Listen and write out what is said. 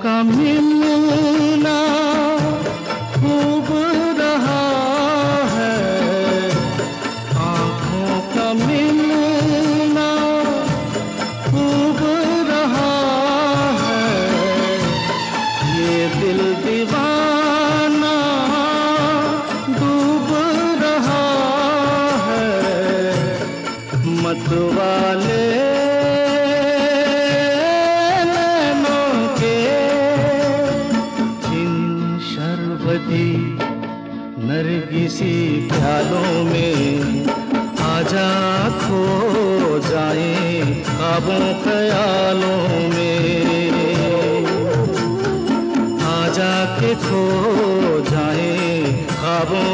का मिलना खूब रहा है, आँखों का मिलना खूब रहा है, ये दिल दीवाना डूब रहा है, मतवाले नरगिसी ख्यालों में आजा खो जाए ख्वाबों ख्यालों में, आजा के खो जाए ख्वाबों